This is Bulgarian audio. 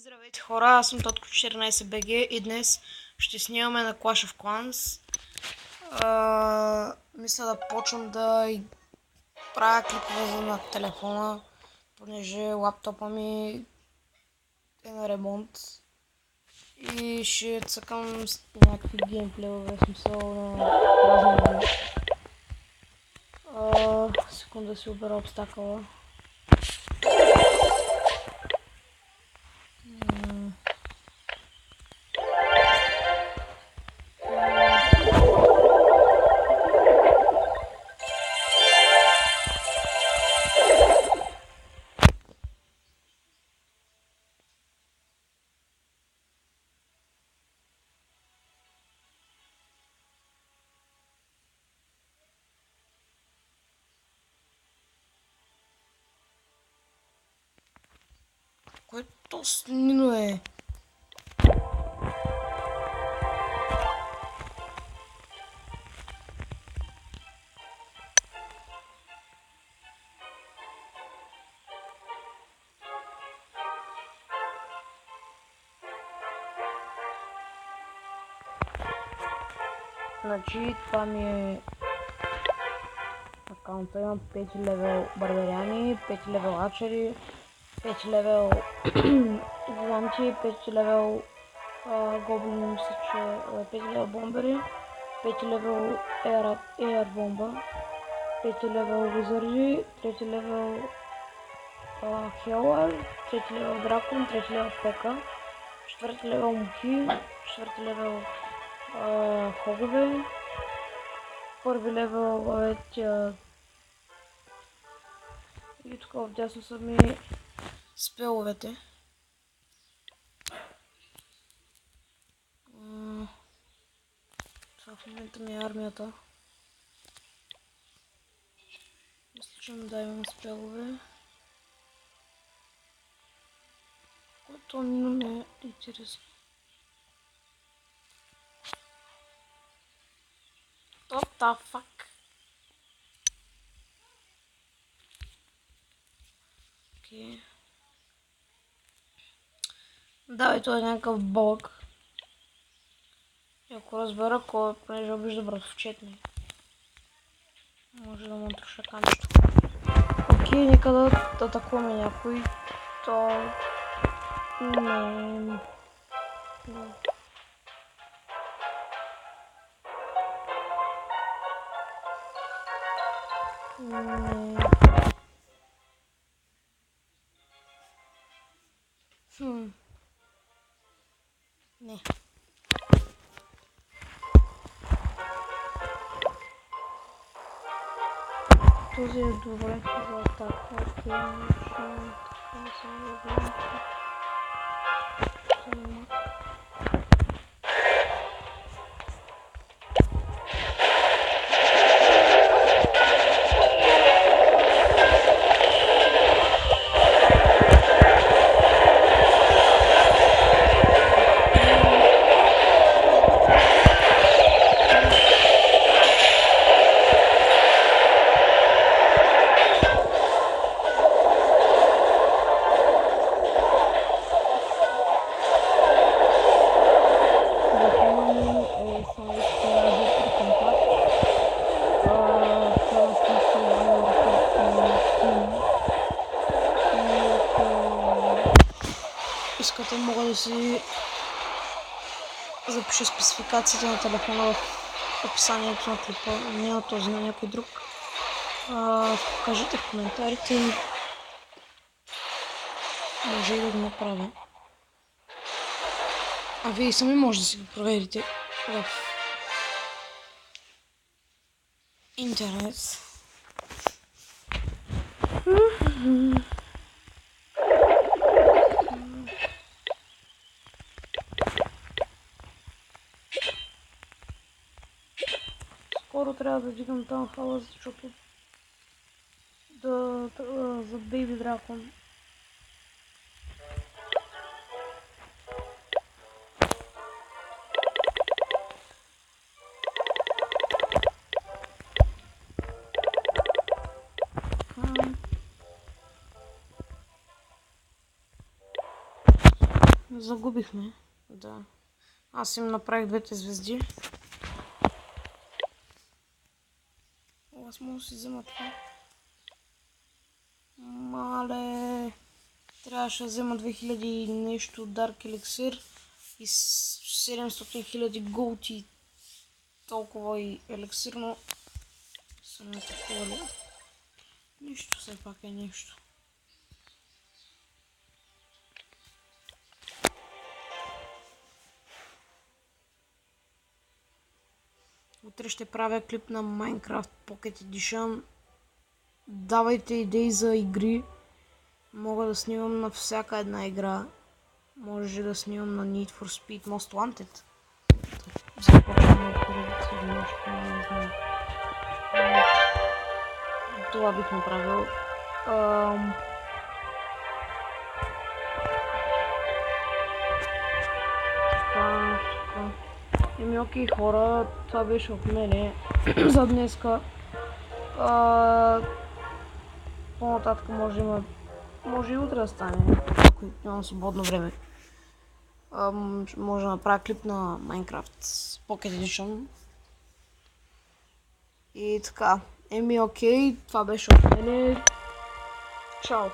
Здравейте хора, аз съм Тотко 14BG и днес ще снимаме на Clash of Clans. Мисля да почвам да правя клипове на телефона, понеже лаптопа ми е на ремонт. И ще цъкам някакви геймплейове, в смисъл на разни. Секунда си обера обстакъла. Което снило е? Значи това ми е акаунта, имам 5 левел барберяни, 5 левел ачери, 5 левел воланти, 5 левел гоблини, мисля, че 5 левел бомбери, 5 левел air бомба, 5 левел визарди, 3 левел хелър, 3 левел дракон, 3 левел пека, 4 левел мухи, 4 левел хогове, първи левел е тя. И тук вдясно са ми спеловете. Това в момента ми е армията. Мисля, че да имам спелове. Което не е интересно. What the fuck? Окей. Да, и това е някакъв бог. И ако разбера кой, понеже обижда братовчетни, може да му трошака нещо. Окей, нека да атакуваме някой. То... Не... Не. Този е добре за атака. Искате, мога да си запиша спецификациите на телефона в описанието на клипа, не на този, на някой друг. Кажете в коментарите и може и да го направя. А вие сами може да си го проверите в интернет. Скоро трябва да дигам там хала, защото за Бейби Дракон. Загубихме. Да. Аз им направих двете звезди. Аз мога да си взема това. Мале. Трябваше да взема 2000 нещо Dark Elixir и 700 000 Gold и толкова и еликсир, но съм не такова ли. Нищо, все пак е нещо. Утре ще правя клип на Minecraft Pocket Edition. Давайте идеи за игри. Мога да снимам на всяка една игра. Може да снимам на Need for Speed Most Wanted. Започваме от редица нещо, не знам. Това бих направил. Еми окей хора, това беше от мене за днеска. По-нататък може и утре да стане, ако нямам свободно време. Може да направя клип на Minecraft Pocket Edition. И така, еми окей, това беше от мене. Чао!